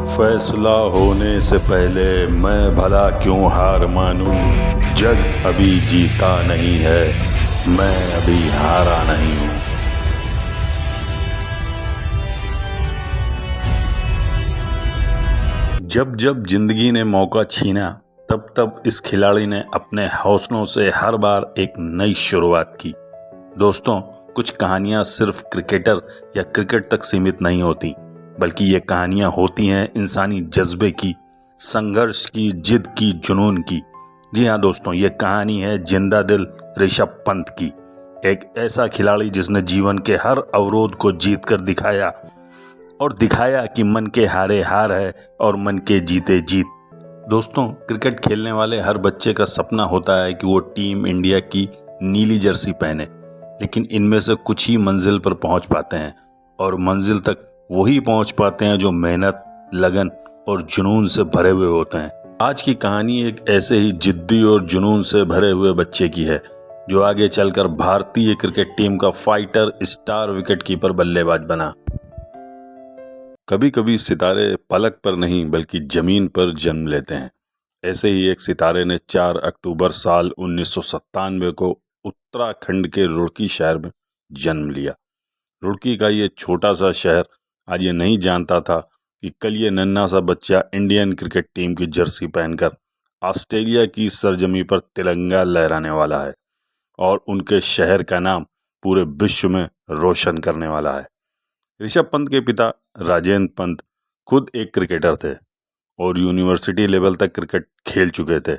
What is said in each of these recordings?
फैसला होने से पहले मैं भला क्यों हार मानूं। जग अभी जीता नहीं है, मैं अभी हारा नहीं हूं। जब जब जिंदगी ने मौका छीना, तब तब इस खिलाड़ी ने अपने हौसलों से हर बार एक नई शुरुआत की। दोस्तों, कुछ कहानियां सिर्फ क्रिकेटर या क्रिकेट तक सीमित नहीं होती, बल्कि ये कहानियां होती हैं इंसानी जज्बे की, संघर्ष की, जिद की, जुनून की। जी हाँ दोस्तों, ये कहानी है जिंदा दिल ऋषभ पंत की। एक ऐसा खिलाड़ी जिसने जीवन के हर अवरोध को जीत कर दिखाया और दिखाया कि मन के हारे हार है और मन के जीते जीत। दोस्तों, क्रिकेट खेलने वाले हर बच्चे का सपना होता है कि वो टीम इंडिया की नीली जर्सी पहने, लेकिन इनमें से कुछ ही मंजिल पर पहुंच पाते हैं, और मंजिल तक वही पहुंच पाते हैं जो मेहनत, लगन और जुनून से भरे हुए होते हैं। आज की कहानी एक ऐसे ही जिद्दी और जुनून से भरे हुए बच्चे की है, जो आगे चलकर भारतीय क्रिकेट टीम का फाइटर, स्टार विकेटकीपर, बल्लेबाज बना। कभी कभी सितारे पलक पर नहीं बल्कि जमीन पर जन्म लेते हैं। ऐसे ही एक सितारे ने 4 अक्टूबर साल 1997 को उत्तराखंड के रुड़की शहर में जन्म लिया। रुड़की का ये छोटा सा शहर आज ये नहीं जानता था कि कल ये नन्हा सा बच्चा इंडियन क्रिकेट टीम की जर्सी पहनकर ऑस्ट्रेलिया की सरजमी पर तिरंगा लहराने वाला है और उनके शहर का नाम पूरे विश्व में रोशन करने वाला है। ऋषभ पंत के पिता राजेंद्र पंत खुद एक क्रिकेटर थे और यूनिवर्सिटी लेवल तक क्रिकेट खेल चुके थे।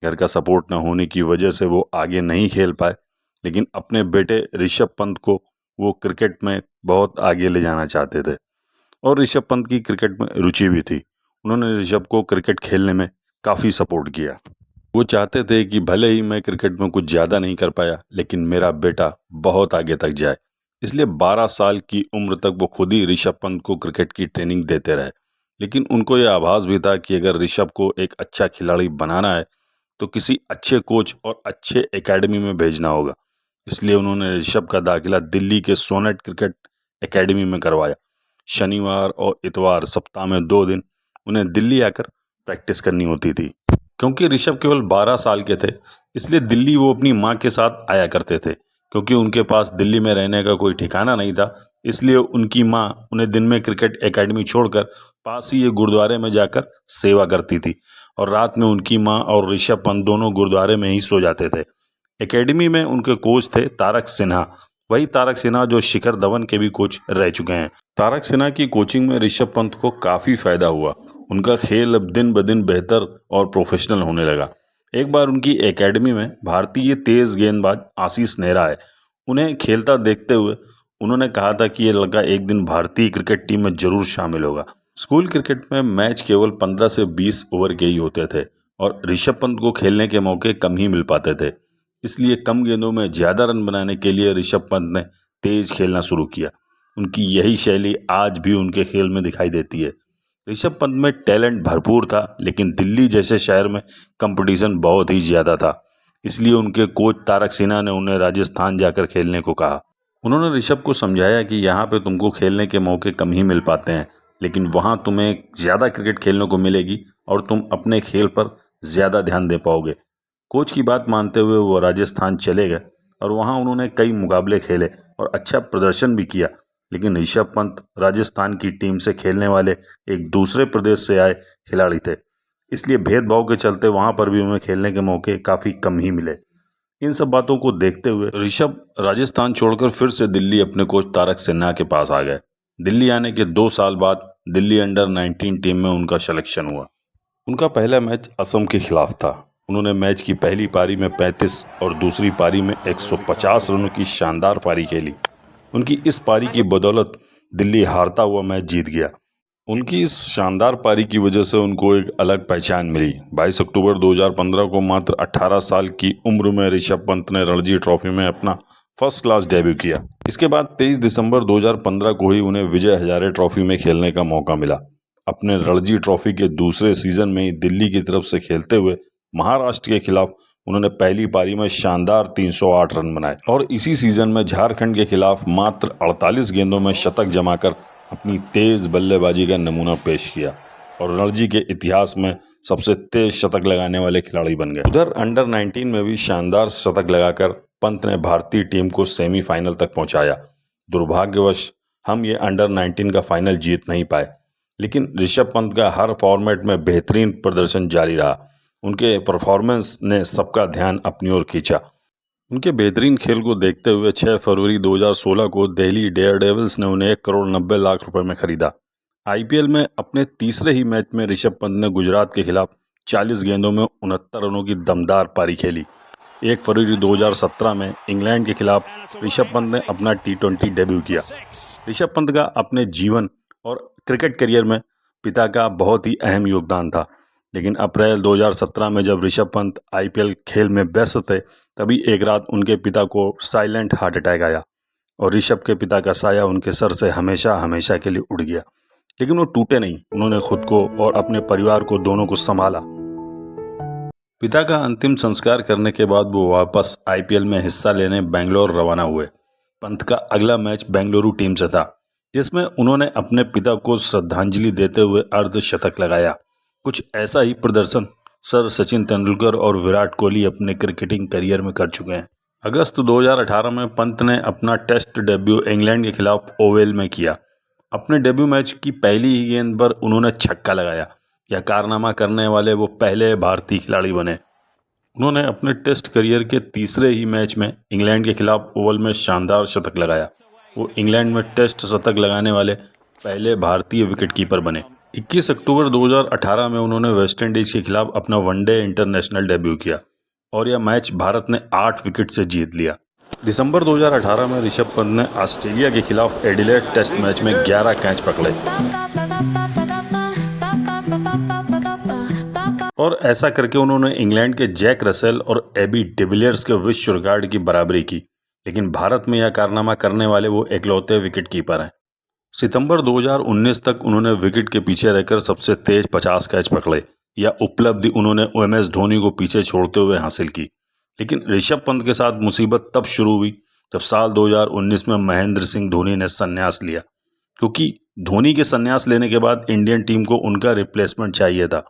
घर का सपोर्ट न होने की वजह से वो आगे नहीं खेल पाए, लेकिन अपने बेटे ऋषभ पंत को वो क्रिकेट में बहुत आगे ले जाना चाहते थे और ऋषभ पंत की क्रिकेट में रुचि भी थी। उन्होंने ऋषभ को क्रिकेट खेलने में काफ़ी सपोर्ट किया। वो चाहते थे कि भले ही मैं क्रिकेट में कुछ ज़्यादा नहीं कर पाया, लेकिन मेरा बेटा बहुत आगे तक जाए। इसलिए 12 साल की उम्र तक वो खुद ही ऋषभ पंत को क्रिकेट की ट्रेनिंग देते रहे। लेकिन उनको यह आभास भी था कि अगर ऋषभ को एक अच्छा खिलाड़ी बनाना है तो किसी अच्छे कोच और अच्छे एकेडमी में भेजना होगा। इसलिए उन्होंने ऋषभ का दाखिला दिल्ली के सोनेट क्रिकेट एकेडमी में करवाया। शनिवार और इतवार सप्ताह में 2 दिन उन्हें दिल्ली आकर प्रैक्टिस करनी होती थी। क्योंकि ऋषभ केवल 12 साल के थे, इसलिए दिल्ली वो अपनी माँ के साथ आया करते थे। क्योंकि उनके पास दिल्ली में रहने का कोई ठिकाना नहीं था, इसलिए उनकी माँ उन्हें दिन में क्रिकेट एकेडमी छोड़कर पास ही ये गुरुद्वारे में जाकर सेवा करती थी और रात में उनकी माँ और ऋषभ पंत दोनों गुरुद्वारे में ही सो जाते थे। एकेडमी में उनके कोच थे तारक सिन्हा, वही तारक सिन्हा जो शिखर धवन के भी कोच रह चुके हैं। तारक सिन्हा की कोचिंग में ऋषभ पंत को काफ़ी फायदा हुआ। उनका खेल अब दिन ब दिन बेहतर और प्रोफेशनल होने लगा। एक बार उनकी एकेडमी में भारतीय तेज गेंदबाज आशीष नेहरा है। उन्हें खेलता देखते हुए उन्होंने कहा था कि ये लड़का एक दिन भारतीय क्रिकेट टीम में जरूर शामिल होगा। स्कूल क्रिकेट में मैच केवल 15 से 20 ओवर के ही होते थे और ऋषभ पंत को खेलने के मौके कम ही मिल पाते थे। इसलिए कम गेंदों में ज़्यादा रन बनाने के लिए ऋषभ पंत ने तेज खेलना शुरू किया। उनकी यही शैली आज भी उनके खेल में दिखाई देती है। ऋषभ पंत में टैलेंट भरपूर था, लेकिन दिल्ली जैसे शहर में कंपटीशन बहुत ही ज़्यादा था। इसलिए उनके कोच तारक सिन्हा ने उन्हें राजस्थान जाकर खेलने को कहा। उन्होंने ऋषभ को समझाया कि यहाँ पे तुमको खेलने के मौके कम ही मिल पाते हैं, लेकिन वहाँ तुम्हें ज़्यादा क्रिकेट खेलने को मिलेगी और तुम अपने खेल पर ज़्यादा ध्यान दे पाओगे। कोच की बात मानते हुए वो राजस्थान चले गए और वहाँ उन्होंने कई मुकाबले खेले और अच्छा प्रदर्शन भी किया। लेकिन ऋषभ पंत राजस्थान की टीम से खेलने वाले एक दूसरे प्रदेश से आए खिलाड़ी थे, इसलिए भेदभाव के चलते वहाँ पर भी उन्हें खेलने के मौके काफ़ी कम ही मिले। इन सब बातों को देखते हुए ऋषभ राजस्थान छोड़कर फिर से दिल्ली अपने कोच तारक सिन्हा के पास आ गए। दिल्ली आने के 2 साल बाद दिल्ली अंडर-19 टीम में उनका सिलेक्शन हुआ। उनका पहला मैच असम के खिलाफ था। उन्होंने मैच की पहली पारी में 35 और दूसरी पारी में 150 रनों की शानदार पारी खेली। उनकी इस पारी की बदौलत दिल्ली हारता हुआ मैच जीत गया। उनकी इस शानदार पारी की वजह से उनको एक अलग पहचान मिली। 22 अक्टूबर 2015 को मात्र 18 साल की उम्र में ऋषभ पंत ने रणजी ट्रॉफी में अपना फर्स्ट क्लास डेब्यू किया। इसके बाद 23 दिसंबर 2015 को ही उन्हें विजय हजारे ट्रॉफी में खेलने का मौका मिला। अपने रणजी ट्रॉफी के दूसरे सीजन में ही दिल्ली की तरफ से खेलते हुए महाराष्ट्र के खिलाफ उन्होंने पहली पारी में शानदार 308 रन बनाए और इसी सीजन में झारखंड के खिलाफ मात्र 48 गेंदों में शतक जमाकर अपनी तेज बल्लेबाजी का नमूना पेश किया। और रणजी के इतिहास में सबसे तेज शतक लगाने वाले खिलाड़ी बन गए। उधर अंडर 19 में भी शानदार शतक लगाकर पंत ने भारतीय टीम को सेमीफाइनल तक पहुंचाया। दुर्भाग्यवश हम ये अंडर 19 का फाइनल जीत नहीं पाए, लेकिन ऋषभ पंत का हर फॉर्मेट में बेहतरीन प्रदर्शन जारी रहा। उनके परफॉर्मेंस ने सबका ध्यान अपनी ओर खींचा। उनके बेहतरीन खेल को देखते हुए 6 फरवरी 2016 को दिल्ली डेयरडेविल्स ने उन्हें 1,90,00,000 रुपए में खरीदा। आईपीएल में अपने तीसरे ही मैच में ऋषभ पंत ने गुजरात के खिलाफ 40 गेंदों में 69 रनों की दमदार पारी खेली। 1 फरवरी 2017 में इंग्लैंड के खिलाफ ऋषभ पंत ने अपना T20 डेब्यू किया। ऋषभ पंत का अपने जीवन और क्रिकेट करियर में पिता का बहुत ही अहम योगदान था, लेकिन अप्रैल 2017 में जब ऋषभ पंत आईपीएल खेल में व्यस्त थे, तभी एक रात उनके पिता को साइलेंट हार्ट अटैक आया और ऋषभ के पिता का साया उनके सर से हमेशा हमेशा के लिए उड़ गया। लेकिन वो टूटे नहीं, उन्होंने खुद को और अपने परिवार को दोनों को संभाला। पिता का अंतिम संस्कार करने के बाद वो वापस आईपीएल में हिस्सा लेने बेंगलोर रवाना हुए। पंत का अगला मैच बेंगलुरु टीम से था, जिसमें उन्होंने अपने पिता को श्रद्धांजलि देते हुए अर्धशतक लगाया। कुछ ऐसा ही प्रदर्शन सर सचिन तेंदुलकर और विराट कोहली अपने क्रिकेटिंग करियर में कर चुके हैं। अगस्त 2018 में पंत ने अपना टेस्ट डेब्यू इंग्लैंड के खिलाफ ओवल में किया। अपने डेब्यू मैच की पहली ही गेंद पर उन्होंने छक्का लगाया। यह कारनामा करने वाले वो पहले भारतीय खिलाड़ी बने। उन्होंने अपने टेस्ट करियर के तीसरे ही मैच में इंग्लैंड के खिलाफ ओवल में शानदार शतक लगाया। वो इंग्लैंड में टेस्ट शतक लगाने वाले पहले भारतीय विकेटकीपर बने। 21 अक्टूबर 2018 में उन्होंने वेस्टइंडीज के खिलाफ अपना वनडे इंटरनेशनल डेब्यू किया और यह मैच भारत ने 8 विकेट से जीत लिया। दिसंबर 2018 में ऋषभ पंत ने ऑस्ट्रेलिया के खिलाफ एडिलेड टेस्ट मैच में 11 कैच पकड़े और ऐसा करके उन्होंने इंग्लैंड के जैक रसेल और एबी डिविलियर्स के विश्व रिकॉर्ड की बराबरी की। लेकिन भारत में यह कारनामा करने वाले वो इकलौते विकेट कीपर हैं। सितंबर 2019 तक उन्होंने विकेट के पीछे रहकर सबसे तेज 50 कैच पकड़े। यह उपलब्धि उन्होंने MS धोनी को पीछे छोड़ते हुए हासिल की। लेकिन ऋषभ पंत के साथ मुसीबत तब शुरू हुई जब साल 2019 में महेंद्र सिंह धोनी ने संन्यास लिया, क्योंकि धोनी के संन्यास लेने के बाद इंडियन टीम को उनका रिप्लेसमेंट चाहिए था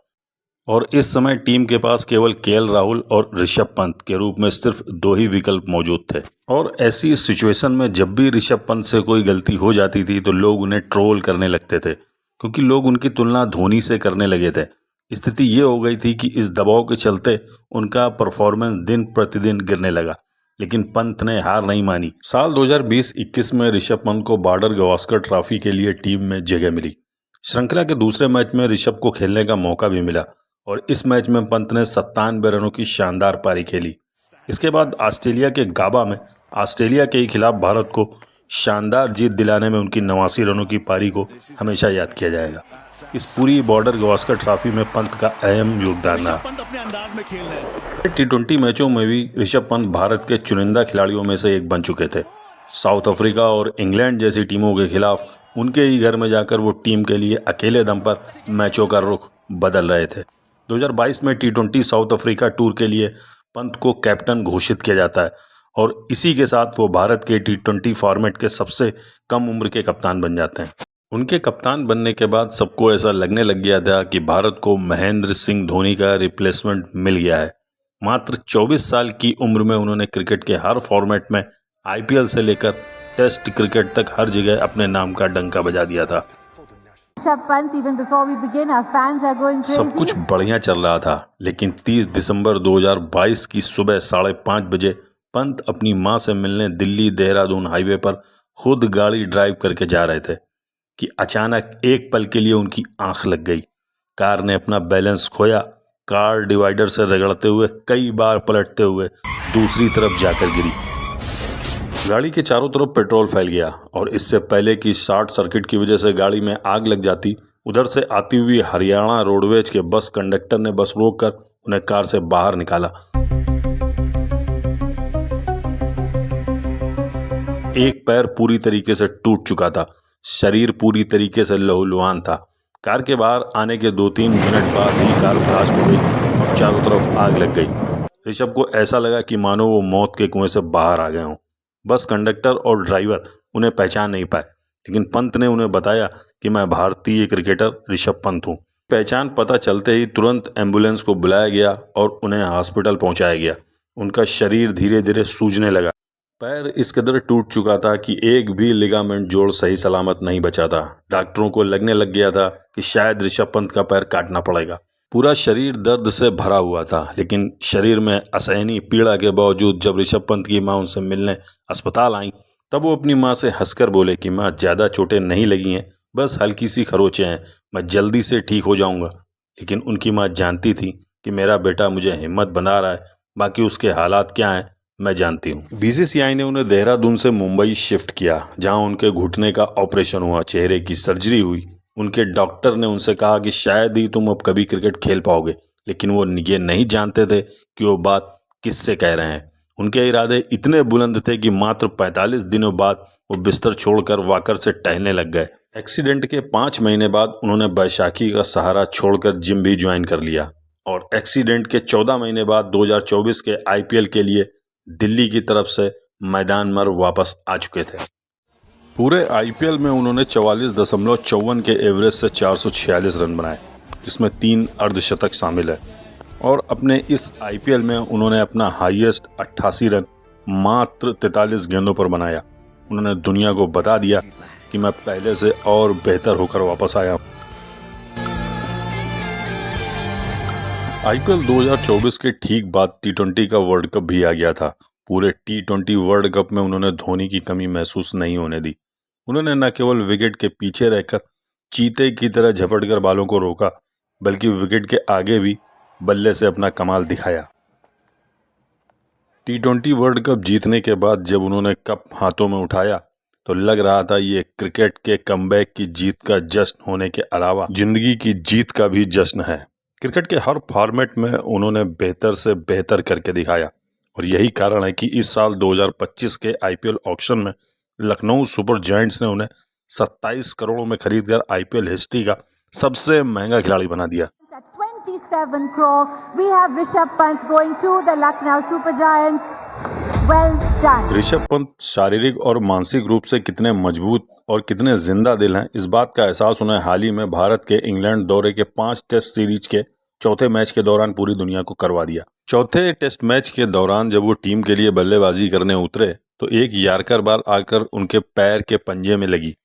और इस समय टीम के पास केवल KL राहुल और ऋषभ पंत के रूप में सिर्फ 2 ही विकल्प मौजूद थे। और ऐसी सिचुएशन में जब भी ऋषभ पंत से कोई गलती हो जाती थी तो लोग उन्हें ट्रोल करने लगते थे, क्योंकि लोग उनकी तुलना धोनी से करने लगे थे। स्थिति ये हो गई थी कि इस दबाव के चलते उनका परफॉर्मेंस दिन प्रतिदिन गिरने लगा, लेकिन पंत ने हार नहीं मानी। साल 2020-21 में ऋषभ पंत को बॉर्डर गावस्कर ट्रॉफी के लिए टीम में जगह मिली। श्रृंखला के दूसरे मैच में ऋषभ को खेलने का मौका भी मिला और इस मैच में पंत ने 97 रनों की शानदार पारी खेली। इसके बाद ऑस्ट्रेलिया के गाबा में ऑस्ट्रेलिया के खिलाफ भारत को शानदार जीत दिलाने में उनकी 89 रनों की पारी को हमेशा याद किया जाएगा। इस पूरी बॉर्डर गावस्कर ट्रॉफी में पंत का अहम योगदान रहा। T20 मैचों में भी ऋषभ पंत भारत के चुनिंदा खिलाड़ियों में से एक बन चुके थे। साउथ अफ्रीका और इंग्लैंड जैसी टीमों के खिलाफ उनके ही घर में जाकर वो टीम के लिए अकेले दम पर मैचों का रुख बदल रहे थे। 2022 में T20 साउथ अफ्रीका टूर के लिए पंत को कैप्टन घोषित किया जाता है और इसी के साथ वो भारत के T20 फॉर्मेट के सबसे कम उम्र के कप्तान बन जाते हैं। उनके कप्तान बनने के बाद सबको ऐसा लगने लग गया था कि भारत को महेंद्र सिंह धोनी का रिप्लेसमेंट मिल गया है। मात्र 24 साल की उम्र में उन्होंने क्रिकेट के हर फॉर्मेट में आईपीएल से लेकर टेस्ट क्रिकेट तक हर जगह अपने नाम का डंका बजा दिया था। सब कुछ बढ़िया चल रहा था, लेकिन 30 दिसंबर 2022 की सुबह 5:30 बजे पंत अपनी मां से मिलने दिल्ली देहरादून हाईवे पर खुद गाड़ी ड्राइव करके जा रहे थे कि अचानक एक पल के लिए उनकी आंख लग गई। कार ने अपना बैलेंस खोया, कार डिवाइडर से रगड़ते हुए कई बार पलटते हुए दूसरी तरफ जाकर गिरी। गाड़ी के चारों तरफ पेट्रोल फैल गया और इससे पहले कि शॉर्ट सर्किट की वजह से गाड़ी में आग लग जाती, उधर से आती हुई हरियाणा रोडवेज के बस कंडक्टर ने बस रोककर उन्हें कार से बाहर निकाला। एक पैर पूरी तरीके से टूट चुका था, शरीर पूरी तरीके से लहूलुहान था। कार के बाहर आने के 2-3 मिनट बाद ही कार ब्लास्ट हो गई और चारों तरफ आग लग गई। ऋषभ को ऐसा लगा कि मानो वो मौत के कुएं से बाहर आ गए हों। बस कंडक्टर और ड्राइवर उन्हें पहचान नहीं पाए, लेकिन पंत ने उन्हें बताया कि मैं भारतीय क्रिकेटर ऋषभ पंत हूँ। पहचान पता चलते ही तुरंत एम्बुलेंस को बुलाया गया और उन्हें हॉस्पिटल पहुंचाया गया। उनका शरीर धीरे धीरे सूजने लगा। पैर इस कदर टूट चुका था कि एक भी लिगामेंट जोड़ सही सलामत नहीं बचा था। डॉक्टरों को लगने लग गया था कि शायद ऋषभ पंत का पैर काटना पड़ेगा। पूरा शरीर दर्द से भरा हुआ था, लेकिन शरीर में असहनीय पीड़ा के बावजूद जब ऋषभ पंत की मां उनसे मिलने अस्पताल आई, तब वो अपनी मां से हंसकर बोले कि मां, ज़्यादा चोटें नहीं लगी हैं, बस हल्की सी खरोचें हैं, मैं जल्दी से ठीक हो जाऊंगा। लेकिन उनकी मां जानती थी कि मेरा बेटा मुझे हिम्मत बंधा रहा है, बाकी उसके हालात क्या हैं मैं जानती हूँ। बीसीसीआई ने उन्हें देहरादून से मुंबई शिफ्ट किया, जहां उनके घुटने का ऑपरेशन हुआ, चेहरे की सर्जरी हुई। उनके डॉक्टर ने उनसे कहा कि शायद ही तुम अब कभी क्रिकेट खेल पाओगे, लेकिन वो ये नहीं जानते थे कि वो बात किससे कह रहे हैं। उनके इरादे इतने बुलंद थे कि मात्र 45 दिनों बाद वो बिस्तर छोड़कर वॉकर से टहलने लग गए। एक्सीडेंट के 5 महीने बाद उन्होंने बैसाखी का सहारा छोड़कर जिम भी ज्वाइन कर लिया और एक्सीडेंट के 14 महीने बाद 2024 के आईपीएल के लिए दिल्ली की तरफ से मैदान पर वापस आ चुके थे। पूरे आईपीएल में उन्होंने 44.54 के एवरेज से 446 रन बनाए, जिसमें 3 अर्धशतक शामिल है। और अपने इस आईपीएल में उन्होंने अपना हाईएस्ट 88 रन मात्र 43 गेंदों पर बनाया। उन्होंने दुनिया को बता दिया कि मैं पहले से और बेहतर होकर वापस आया हूँ। आईपीएल 2024 के ठीक बाद टी20 का वर्ल्ड कप भी आ गया था। पूरे टी20 वर्ल्ड कप में उन्होंने धोनी की कमी महसूस नहीं होने दी। उन्होंने न केवल विकेट के पीछे रहकर चीते की तरह झपटकर बालों को रोका, बल्कि विकेट के आगे भी बल्ले से अपना कमाल दिखाया। टी20 वर्ल्ड कप जीतने के बाद जब उन्होंने कप हाथों में उठाया तो लग रहा था ये क्रिकेट के कमबैक की जीत का जश्न होने के अलावा जिंदगी की जीत का भी जश्न है। क्रिकेट के हर फॉर्मेट में उन्होंने बेहतर से बेहतर करके दिखाया और यही कारण है कि इस साल 2025 के आईपीएल ऑक्शन में लखनऊ सुपर जायंट्स ने उन्हें 27 करोड़ में खरीदकर आईपीएल हिस्ट्री का सबसे महंगा खिलाड़ी बना दिया। At 27 crore, we have Rishabh Pant going to the Lucknow Super Giants. Well done. Rishabh Pant शारीरिक और मानसिक रूप से कितने मजबूत और कितने जिंदा दिल हैं, इस बात का एहसास उन्हें हाल ही में भारत के इंग्लैंड दौरे के 5 टेस्ट सीरीज के चौथे मैच के दौरान पूरी दुनिया को करवा दिया। चौथे टेस्ट मैच के दौरान जब वो टीम के लिए बल्लेबाजी करने उतरे तो एक यार्कर बाल आकर उनके पैर के पंजे में लगी।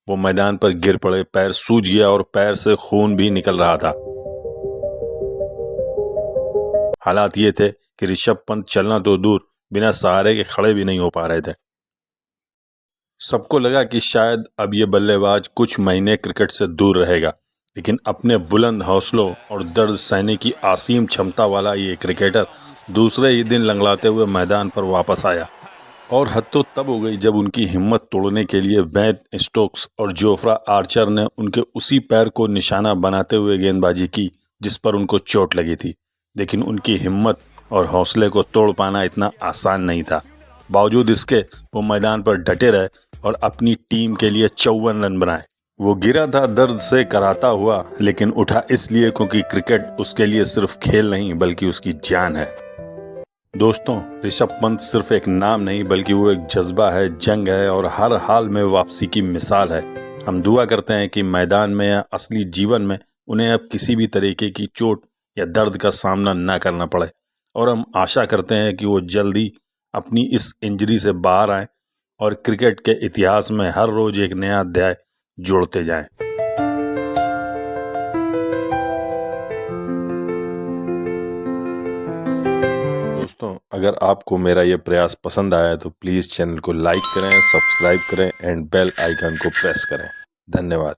वो मैदान पर गिर पड़े, पैर सूज गया और पैर से खून भी निकल रहा था। हालात ये थे कि ऋषभ पंत चलना तो दूर, बिना सहारे के खड़े भी नहीं हो पा रहे थे। सबको लगा कि शायद अब ये बल्लेबाज कुछ महीने क्रिकेट से दूर रहेगा, लेकिन अपने बुलंद हौसलों और दर्द सहने की असीम क्षमता वाला ये क्रिकेटर दूसरे ही दिन लंगड़ाते हुए मैदान पर वापस आया। और हद तो तब हो गई जब उनकी हिम्मत तोड़ने के लिए बेन स्टोक्स और जोफ्रा आर्चर ने उनके उसी पैर को निशाना बनाते हुए गेंदबाजी की जिस पर उनको चोट लगी थी। लेकिन उनकी हिम्मत और हौसले को तोड़ पाना इतना आसान नहीं था। बावजूद इसके वो मैदान पर डटे रहे और अपनी टीम के लिए 54 रन बनाए। वो गिरा था दर्द से कराहता हुआ, लेकिन उठा इसलिए क्योंकि क्रिकेट उसके लिए सिर्फ खेल नहीं बल्कि उसकी जान है। दोस्तों, ऋषभ पंत सिर्फ एक नाम नहीं बल्कि वो एक जज्बा है, जंग है और हर हाल में वापसी की मिसाल है। हम दुआ करते हैं कि मैदान में या असली जीवन में उन्हें अब किसी भी तरीके की चोट या दर्द का सामना ना करना पड़े और हम आशा करते हैं कि वो जल्दी अपनी इस इंजरी से बाहर आएं और क्रिकेट के इतिहास में हर रोज एक नया अध्याय जोड़ते जाएं। दोस्तों, अगर आपको मेरा ये प्रयास पसंद आया तो प्लीज़ चैनल को लाइक करें, सब्सक्राइब करें एंड बेल आइकन को प्रेस करें। धन्यवाद।